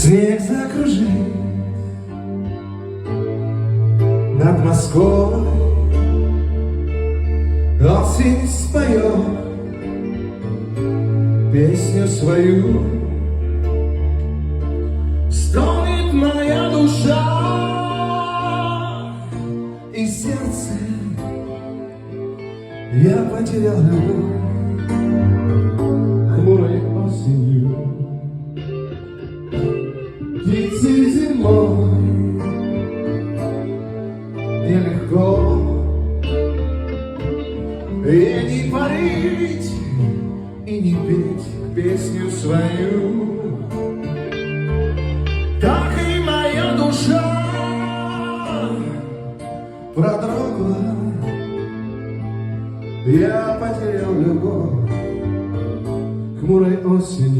Снег закружил над Москвой, осень споет песню свою. Стонет моя душа и сердце, я потерял любовь хмурой осенью. Птицы зимой нелегко, и не парить, и не петь песню свою. Так и моя душа продрогла, я потерял любовь хмурой осенью.